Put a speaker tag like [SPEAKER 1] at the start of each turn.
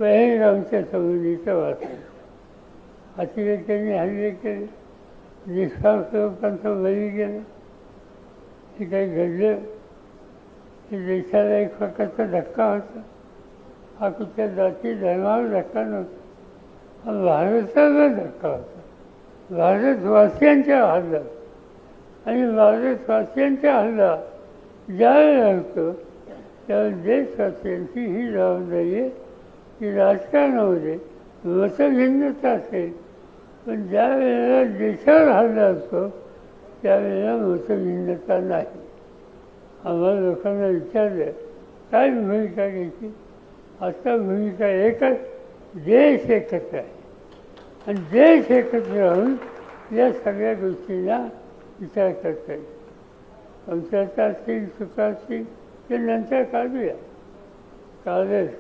[SPEAKER 1] पहिलगावच्या संबंधीचं वाचन अतिरेक्यांनी हल्ले केले, निष्पाप लोकांचं बळी गेलं, हे काही घडलं. हे देशाला एक प्रकारचा धक्का होता. हा कुठल्या जाती धर्मावर धक्का नव्हता, हा भारताचा धक्का होता. भारतवासियांच्या हल्ला आणि भारतवासियांच्या हल्ला ज्यावेळेला होतो त्यावेळेस देशवासियांची ही जबाबदारी आहे की राजकारणामध्ये मतभिन्नता असेल, पण ज्या वेळेला देशावर हल्ला असतो त्यावेळेला मतभिन्नता नाही. आम्हाला लोकांना विचारलं काय भूमिका घ्यायची. आता भूमिका एकच, देश एकत्र आहे आणि देश एकत्र राहून या सगळ्या गोष्टींना विचार करता येईल. आमच्या असतील चुका असतील ते नंतर काढूया. काढच